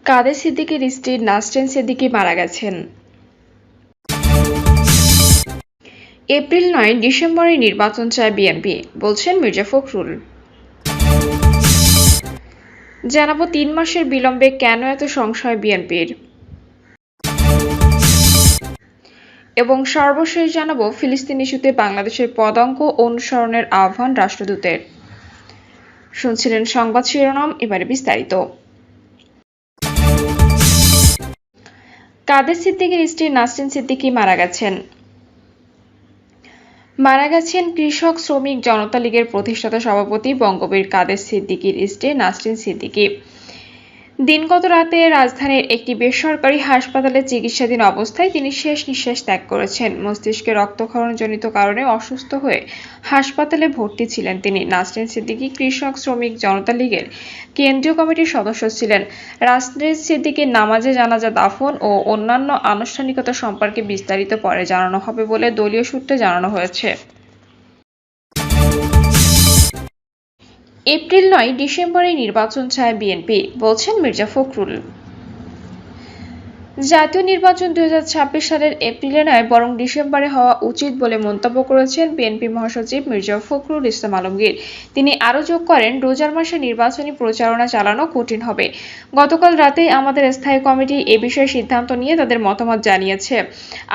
কাদের সিদ্দিকীর স্ত্রী নাসরিন সিদ্দিকী মারা গেছেন। এপ্রিল নয়, ডিসেম্বরে নির্বাচন চায় বিএনপি, বলছেন মির্জা ফখরুল। জানাবো 3 মাসের বিলম্বে কেন এত সংশয় বিএনপির। এবং সর্বশেষ জানাবো ফিলিস্তিন ইস্যুতে বাংলাদেশের পদাঙ্ক অনুসরণের আহ্বান রাষ্ট্রদূতের। শুনছিলেন সংবাদ শিরোনাম, এবারে বিস্তারিত। কাদের সিদ্দিকীর স্ত্রী নাসরিন সিদ্দিকী মারা গেছেন কৃষক শ্রমিক জনতা লীগের প্রতিষ্ঠাতা সভাপতি বঙ্গবীর কাদের সিদ্দিকীর স্ত্রী নাসরিন সিদ্দিকী। দিনগত রাতে রাজধানীর একটি বেসরকারি হাসপাতালে চিকিৎসাধীন অবস্থায় তিনি শেষ নিঃশ্বাস ত্যাগ করেছেন। মস্তিষ্কে রক্তক্ষরণজনিত কারণে অসুস্থ হয়ে হাসপাতালে ভর্তি ছিলেন তিনি। নাসরিন সিদ্দিকী কৃষক শ্রমিক জনতা লীগের কেন্দ্রীয় কমিটির সদস্য ছিলেন। নাসরিন সিদ্দিকীর নামাজে জানাজা দাফন ও অন্যান্য আনুষ্ঠানিকতা সম্পর্কে বিস্তারিত পরে জানানো হবে বলে দলীয় সূত্রে জানানো হয়েছে। এপ্রিল নয়, ডিসেম্বরে নির্বাচন চায় বিএনপি, বলছেন মির্জা ফখরুল। জাতীয় নির্বাচন 2026 সালের এপ্রিলে নয় বরং ডিসেম্বরে হওয়া উচিত বলে মন্তব্য করেছেন বিএনপি মহাসচিব মির্জা ফখরুল ইসলাম আলমগীর। তিনি আরও যোগ করেন, রোজার মাসে নির্বাচনী প্রচারণা চালানো কঠিন হবে। গতকাল রাতেই আমাদের স্থায়ী কমিটি এ বিষয়ে সিদ্ধান্ত নিয়ে তাদের মতামত জানিয়েছে।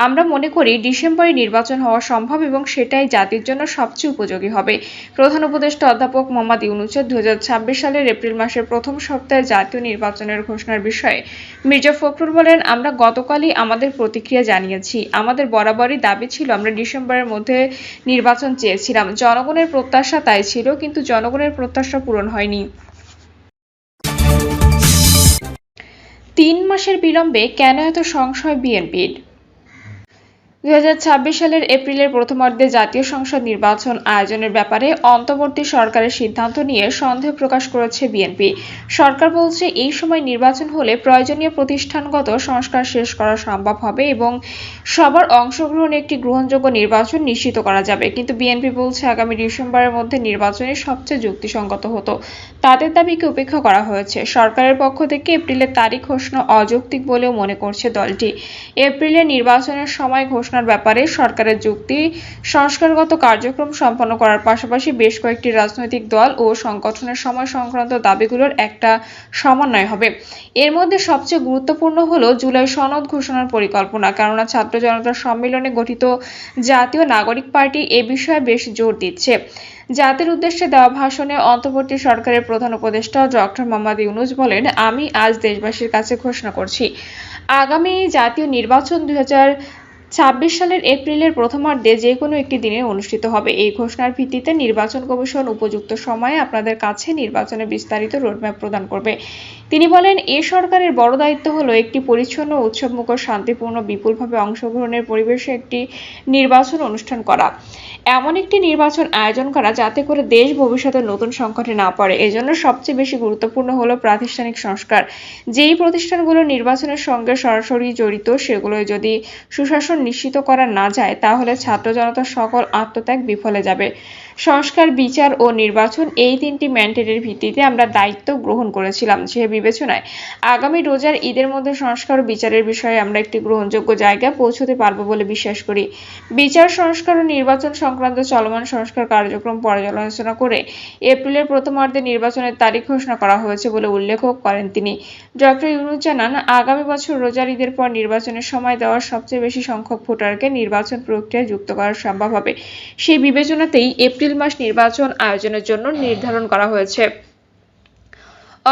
আমরা মনে করি ডিসেম্বরে নির্বাচন হওয়া সম্ভব এবং সেটাই জাতির জন্য সবচেয়ে উপযোগী হবে। প্রধান উপদেষ্টা অধ্যাপক মোহাম্মদ ইউনূসের 2026 সালের এপ্রিল মাসের প্রথম সপ্তাহে জাতীয় নির্বাচনের ঘোষণার বিষয়ে মির্জা ফখরুল বলেন, আমরা গতকালই আমাদের প্রতিক্রিয়া জানিয়েছি। আমাদের বরাবরই দাবি ছিল আমরা ডিসেম্বরের মধ্যে নির্বাচন চেয়েছিলাম। জনগণের প্রত্যাশা তাই ছিল, কিন্তু জনগণের প্রত্যাশা পূরণ হয়নি। 3 মাসের বিলম্বে কেন এত সংশয় বিএনপির। 2026 সালের এপ্রিলের প্রথমার্ধে জাতীয় সংসদ নির্বাচন আয়োজনের ব্যাপারে অন্তর্বর্তী সরকারের সিদ্ধান্ত নিয়ে সন্দেহ প্রকাশ করেছে বিএনপি। সরকার বলছে, এই সময় নির্বাচন হলে প্রয়োজনীয় প্রতিষ্ঠানগত সংস্কার শেষ করা সম্ভব হবে এবং সবার অংশগ্রহণে একটি গ্রহণযোগ্য নির্বাচন নিশ্চিত করা যাবে। কিন্তু বিএনপি বলছে, আগামী ডিসেম্বরের মধ্যে নির্বাচনই সবচেয়ে যুক্তিসঙ্গত হতো। তাদের দাবিকে উপেক্ষা করা হয়েছে। সরকারের পক্ষ থেকে এপ্রিলের তারিখ ঘোষণা অযৌক্তিক বলেও মনে করছে দলটি। এপ্রিলে নির্বাচনের সময় ঘোষণার ব্যাপারে সরকারের যুক্তি, সংস্কারগত কার্যক্রম সম্পন্ন করার পাশাপাশি বেশ কয়েকটি রাজনৈতিক দল ও সংগঠনের সময় সংক্রান্ত দাবিগুলোর একটা সমন্বয় হবে। এর মধ্যে সবচেয়ে গুরুত্বপূর্ণ হলো জুলাই সনদ ঘোষণার পরিকল্পনা। কেননা ছাত্র জনতার সম্মেলনে গঠিত জাতীয় নাগরিক পার্টি এ বিষয়ে বেশ জোর দিচ্ছে। জাতির উদ্দেশ্যে দেওয়া ভাষণে অন্তর্বর্তী সরকারের প্রধান উপদেষ্টা ডক্টর মোহাম্মদ ইউনূস বলেন, আমি আজ দেশবাসীর কাছে ঘোষণা করছি, আগামী জাতীয় নির্বাচন 2026 সালের এপ্রিলের প্রথমার্ধে যে কোনো একটি দিনে অনুষ্ঠিত হবে। এই ঘোষণার ভিত্তিতে নির্বাচন কমিশন উপযুক্ত সময়ে আপনাদের কাছে নির্বাচনের বিস্তারিত রোডম্যাপ প্রদান করবে। তিনি বলেন, এ সরকারের বড় দায়িত্ব হলো একটি পরিচ্ছন্ন, উৎসবমুখর, শান্তিপূর্ণ, বিপুলভাবে অংশগ্রহণের পরিবেশে একটি নির্বাচন অনুষ্ঠান করা, এমন একটি নির্বাচন আয়োজন করা যাতে করে দেশ ভবিষ্যতে নতুন সংকটে না পড়ে। এজন্য সবচেয়ে বেশি গুরুত্বপূর্ণ হলো প্রাতিষ্ঠানিক সংস্কার। যেই প্রতিষ্ঠানগুলো নির্বাচনের সঙ্গে সরাসরি জড়িত সেগুলো যদি সুশাসন নিশ্চিত করা না যায়, তাহলে ছাত্র জনতার সকল আত্মত্যাগ বিফলে যাবে। সংস্কার, বিচার ও নির্বাচন, এই 3টি ম্যান্ডেটের ভিত্তিতে আমরা দায়িত্ব গ্রহণ করেছিলাম। সে বিবেচনায় আগামী রোজার ঈদের মধ্যে সংস্কার ও বিচারের বিষয়ে আমরা একটি গ্রহণযোগ্য জায়গায় পৌঁছতে পারব বলে বিশ্বাস করি। বিচার, সংস্কার ও নির্বাচন সংক্রান্ত চলমান সংস্কার কার্যক্রম পর্যালোচনা করে এপ্রিলের প্রথমার্ধে নির্বাচনের তারিখ ঘোষণা করা হয়েছে বলে উল্লেখ করেন তিনি। ডক্টর ইউনূস জানান, আগামী বছর রোজার ঈদের পর নির্বাচনের সময় দেওয়ার সবচেয়ে বেশি সংখ্যক ভোটারকে নির্বাচন প্রক্রিয়ায় যুক্ত করা সম্ভব হবে। সেই বিবেচনাতেই এপ্রিল মাস নির্বাচন আয়োজনের জন্য নির্ধারণ করা হয়েছে।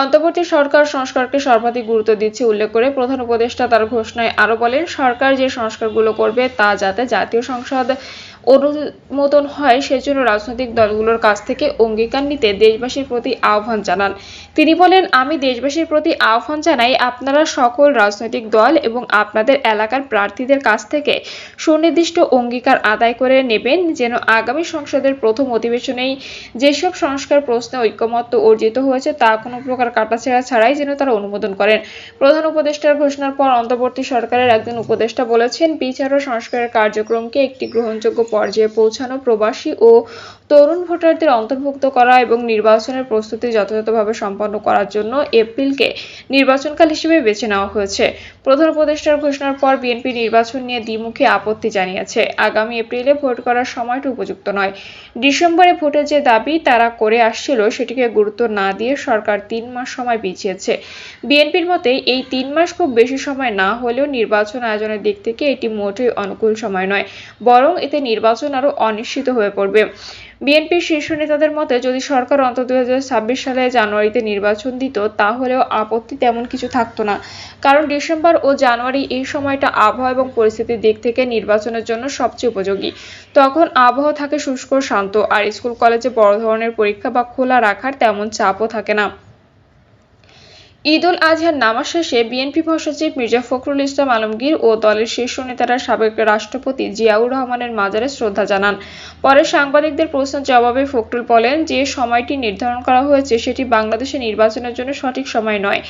অন্তর্বর্তী সরকার সংস্কারকে সর্বাধিক গুরুত্ব দিচ্ছে উল্লেখ করে প্রধান উপদেষ্টা তার ঘোষণায় আরও বলেন, সরকার যে সংস্কারগুলো করবে তা যাতে জাতীয় সংসদ অনুমোদন হয় সেজন্য রাজনৈতিক দলগুলোর কাছ থেকে অঙ্গীকার নিতে দেশবাসীর প্রতি আহ্বান জানান। তিনি বলেন, আমি দেশবাসীর প্রতি আহ্বান জানাই, আপনারা সকল রাজনৈতিক দল এবং আপনাদের এলাকার প্রার্থীদের কাছ থেকে সুনির্দিষ্ট অঙ্গীকার আদায় করে নেবেন যেন আগামী সংসদের প্রথম অধিবেশনেই যেসব সংস্কার প্রশ্নে ঐকমত্য অর্জিত হয়েছে তা কোনো প্রকার কাটাছেঁড়া ছাড়াই যেন তারা অনুমোদন করেন। প্রধান উপদেষ্টার ঘোষণার পর অন্তর্বর্তী সরকারের একজন উপদেষ্টা বলেছেন, বিচার ও সংস্কারের কার্যক্রমকে একটি গ্রহণযোগ্য পর্যায়ে পৌঁছানো, প্রবাসী ও তরুণ ভোটারদের অন্তর্ভুক্ত করা এবং নির্বাচনের প্রস্তুতি যথাযথভাবে সম্পন্ন করার জন্য এপ্রিলকে নির্বাচনকাল হিসেবে বেছে নেওয়া হয়েছে। প্রধান উপদেষ্টার ঘোষণার পর বিএনপি নির্বাচন নিয়ে দ্বিমুখী আপত্তি জানিয়েছে। আগামী এপ্রিলে ভোট করার সময়টা উপযুক্ত নয়। ডিসেম্বরে ভোটের যে দাবি তারা করে আসছিল সেটিকে গুরুত্ব না দিয়ে সরকার 3 মাস সময় পিছিয়েছে। বিএনপির মতে এই 3 মাস খুব বেশি সময় না হলেও নির্বাচন আয়োজনের দিক থেকে এটি মোটেই অনুকূল সময় নয়, বরং এতে নির্বাচন আরও অনিশ্চিত হয়ে পড়বে। বিএনপির শীর্ষ নেতাদের মতে যদি সরকার অন্তত 2026 সালে জানুয়ারিতে নির্বাচন দিত তাহলেও আপত্তি তেমন কিছু থাকতো না, কারণ ডিসেম্বর ও জানুয়ারি এই সময়টা আবহাওয়া এবং পরিস্থিতির দিক থেকে নির্বাচনের জন্য সবচেয়ে উপযোগী। তখন আবহাওয়া থাকে শুষ্ক শান্ত, আর স্কুল কলেজে বড় ধরনের পরীক্ষা বা খোলা রাখার তেমন চাপও থাকে না। ঈদ উল আজহার নামাজ শেষে বিএনপি মহাসচিব মির্জা ফখরুল ইসলাম আলমগীর ও দলের শীর্ষ নেতারা সাবেক রাষ্ট্রপতি জিয়াউর রহমানের মাজারে শ্রদ্ধা জানান। পরে সাংবাদিকদের প্রশ্নের জবাবে ফখরুল বলেন যে সময়টি নির্ধারণ করা হয়েছে সেটি বাংলাদেশে নির্বাচনের জন্য সঠিক সময় নয়।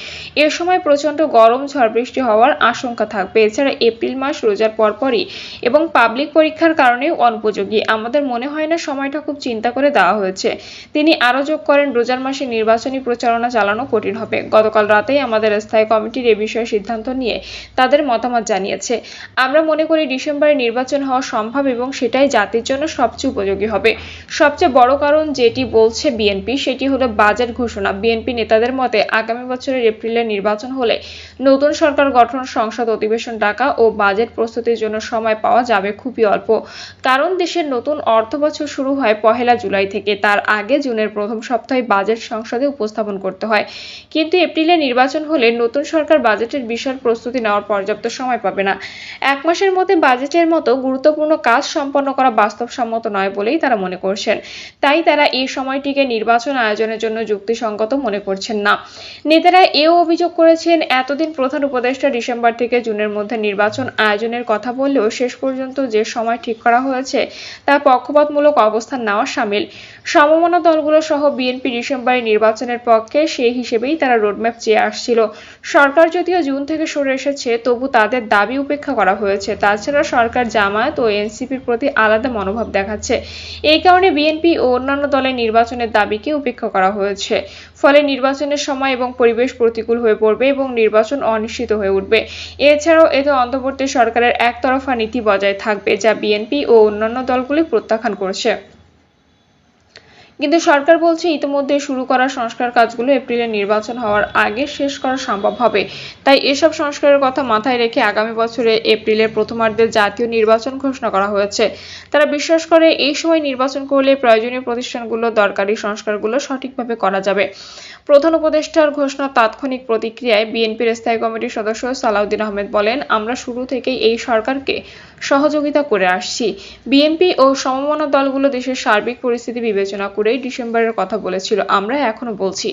এ সময় প্রচণ্ড গরম, ঝড় বৃষ্টি হওয়ার আশঙ্কা থাকবে। এছাড়া এপ্রিল মাস রোজার পরপরই এবং পাবলিক পরীক্ষার কারণেও অনুপযোগী। আমাদের মনে হয় না সময়টা খুব চিন্তা করে দেওয়া হয়েছে। তিনি আরও যোগ করেন, রোজার মাসে নির্বাচনী প্রচারণা চালানো কঠিন হবে। গতকাল রাতেই আমাদের স্থায়ী কমিটির এ বিষয়ে সিদ্ধান্ত নিয়ে তাদের মতামত জানিয়েছে। আমরা মনে করি ডিসেম্বরে নির্বাচন হওয়া সম্ভব এবং সেটাই জাতির জন্য সবচেয়ে উপযোগী হবে। সবচেয়ে বড় কারণ যেটি বলছে বিএনপি সেটি হলো বাজেট ঘোষণা। বিএনপি নেতাদের মতে আগামী বছরের এপ্রিলে নির্বাচন হলে নতুন সরকার গঠন, সংসদ অধিবেশন ডাকা ও বাজেট প্রস্তুতির জন্য সময় পাওয়া যাবে খুবই অল্প। কারণ দেশের নতুন অর্থবছর শুরু হয় 1 জুলাই থেকে। তার আগে জুনের প্রথম সপ্তাহে বাজেট সংসদে উপস্থাপন করতে হয়। কিন্তু এপ্রিলে নির্বাচন হলে নতুন সরকার বাজেটের বিশাল প্রস্তুতি নেওয়ার পর্যাপ্ত সময় পাবে না। 1 মাসের মধ্যে বাজেটের মতো গুরুত্বপূর্ণ কাজ সম্পন্ন করা বাস্তবসম্মত নয় বলেই তারা মনে করছেন। তাই তারা এই সময়টিকে নির্বাচন আয়োজনের জন্য যুক্তিসঙ্গত মনে করছেন না। নেতারা এও অভিযোগ করেছেন, এতদিন প্রধান উপদেষ্টা ডিসেম্বর থেকে জুনের মধ্যে নির্বাচন আয়োজনের কথা বললেও শেষ পর্যন্ত যে সময় ঠিক করা হয়েছে তা পক্ষপাতমূলক অবস্থান নেওয়া শামিল। সমমনা দলগুলো সহ বিএনপি ডিসেম্বরে নির্বাচনের পক্ষে, সেই হিসেবেই তারা রোডম্যাপ চেয়ে আসছিল। সরকার যদিও জুন থেকে সরে এসেছে, তবু তাদের দাবি উপেক্ষা করা হয়েছে। তাছাড়া সরকার জামায়াত ও এনসিপির প্রতি আলাদা মনোভাব দেখাচ্ছে। এই কারণে বিএনপি ও অন্যান্য দলের নির্বাচনের দাবিকে উপেক্ষা করা হয়েছে। ফলে নির্বাচনের সময় এবং পরিবেশ প্রতিকূল হয়ে পড়বে এবং নির্বাচন অনিশ্চিত হয়ে উঠবে। এছাড়াও এতে অন্তর্বর্তী সরকারের একতরফা নীতি বজায় থাকবে, যা বিএনপি ও অন্যান্য দলগুলি প্রত্যাখ্যান করছে। কিন্তু সরকার বলছে ইতিমধ্যে শুরু করা সংস্কার কাজগুলো এপ্রিলে নির্বাচন হওয়ার আগে শেষ করা সম্ভব হবে। তাই এসব সংস্কারের কথা মাথায় রেখে আগামী বছরে এপ্রিলের প্রথমার্ধে জাতীয় নির্বাচন ঘোষণা করা হয়েছে। তারা বিশ্বাস করে এই সময় নির্বাচন করলে প্রয়োজনীয় প্রতিষ্ঠানগুলো, দরকারি সংস্কারগুলো সঠিকভাবে করা যাবে। প্রধান উপদেষ্টার ঘোষণার তাৎক্ষণিক প্রতিক্রিয়ায় বিএনপির স্থায়ী কমিটির সদস্য সালাউদ্দিন আহমেদ বলেন, আমরা শুরু থেকেই এই সরকারকে সহযোগিতা করে আসছি। বিএনপি ও সমমনা দলগুলো দেশের সার্বিক পরিস্থিতি বিবেচনা করেই ডিসেম্বরের কথা বলেছিল। আমরা এখনো বলছি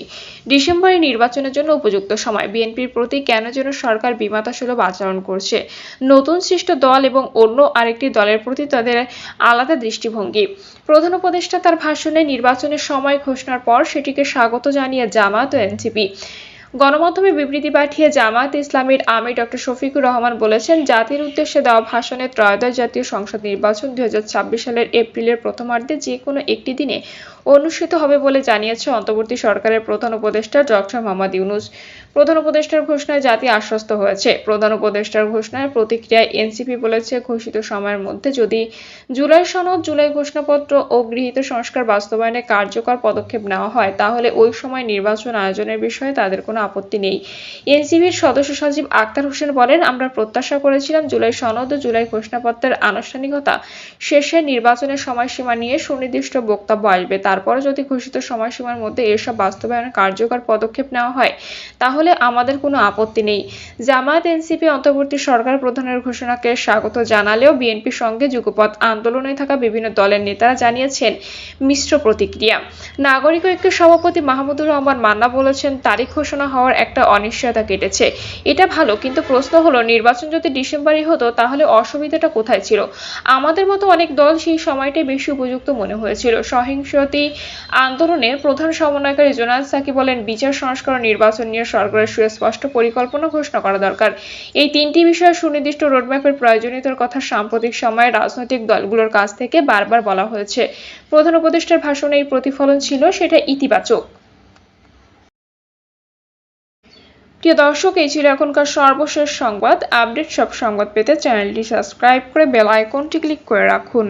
ডিসেম্বরে নির্বাচনের জন্য উপযুক্ত সময়। বিএনপির প্রতি কেন যেন সরকার বিমাতাসুলভ আচরণ করছে। নতুন সৃষ্ট দল এবং অন্য আরেকটি দলের প্রতি তাদের আলাদা দৃষ্টিভঙ্গি। প্রধান উপদেষ্টা তার ভাষণে নির্বাচনের সময় ঘোষণার পর সেটিকে স্বাগত জানিয়ে জামায়াত ও এনসিপি গণমাধ্যমে বিবৃতি পাঠিয়ে জামায়াত ইসলামীর আমির ডক্টর শফিকুর রহমান বলেছেন, জাতির উদ্দেশ্যে দেওয়া ভাষণে ত্রয়োদশ জাতীয় সংসদ নির্বাচন 2026 সালের এপ্রিলের প্রথমার্ধে যে কোনো একটি দিনে অনুষ্ঠিত হবে বলে জানিয়েছে অন্তর্বর্তী সরকারের প্রধান উপদেষ্টা ডক্টর মোহাম্মদ ইউনূস। প্রধান উপদেষ্টার ঘোষণায় জাতি আশ্বস্ত হয়েছে। প্রধান উপদেষ্টার ঘোষণার প্রতিক্রিয়ায় এনসিপি বলেছে, ঘোষিত সময়ের মধ্যে যদি জুলাই সনদ, জুলাই ঘোষণাপত্র ও গৃহীত সংস্কার বাস্তবায়নে কার্যকর পদক্ষেপ নেওয়া হয় তাহলে ওই সময় নির্বাচন আয়োজনের বিষয়ে তাদের কোনো আপত্তি নেই। এনসিপির সদস্য সচিব আক্তার হোসেন বলেন, আমরা প্রত্যাশা করেছিলাম জুলাই সনদ ও জুলাই ঘোষণাপত্রের আনুষ্ঠানিকতা শেষে নির্বাচনের সময়সীমা নিয়ে সুনির্দিষ্ট বক্তব্য আসবে। তারপরে যদি ঘোষিত সময়সীমার মধ্যে এসব বাস্তবায়নে কার্যকর পদক্ষেপ নেওয়া হয় তাহলে আমাদের কোনো আপত্তি নেই। জামায়াত এনসিপি অন্তর্বর্তী সরকার প্রধানের ঘোষণাকে স্বাগত জানালেও বিএনপির সঙ্গে যুগপৎ আন্দোলনে থাকা বিভিন্ন দলের নেতারা জানিয়েছেন মিশ্র প্রতিক্রিয়া। নাগরিক ঐক্যের সভাপতি মাহমুদুর রহমান মান্না বলেছেন, তারিখ ঘোষণা হওয়ার একটা অনিশ্চয়তা কেটেছে। এটা ভালো, কিন্তু প্রশ্ন হলো নির্বাচন যদি ডিসেম্বরে হতো তাহলে অসুবিধাটা কোথায় ছিল? আমাদের মতো অনেক দল সেই সময়টাই বেশি উপযুক্ত মনে হয়েছিল। সহিংসতি আন্দোলনের প্রধান সমন্বয়কারী জোনায়েদ সাকি বলেন, বিচার সংস্কার ও নির্বাচন নিয়ে সরকারের সুস্পষ্ট পরিকল্পনা ঘোষণা করা দরকার। এই তিনটি বিষয়ে সুনির্দিষ্ট রোডম্যাপের প্রয়োজনীয়তার কথা সাম্প্রতিক সময়ে রাজনৈতিক দলগুলোর কাছ থেকে বারবার বলা হয়েছে। প্রধান উপদেষ্টার ভাষণে এই প্রতিফলন ছিল, সেটা ইতিবাচক। প্রিয় দর্শক, এই ছিল এখনকার সর্বশেষ সংবাদ। আপডেট সব সংবাদ পেতে চ্যানেলটি সাবস্ক্রাইব করে বেল আইকনটি ক্লিক করে রাখুন।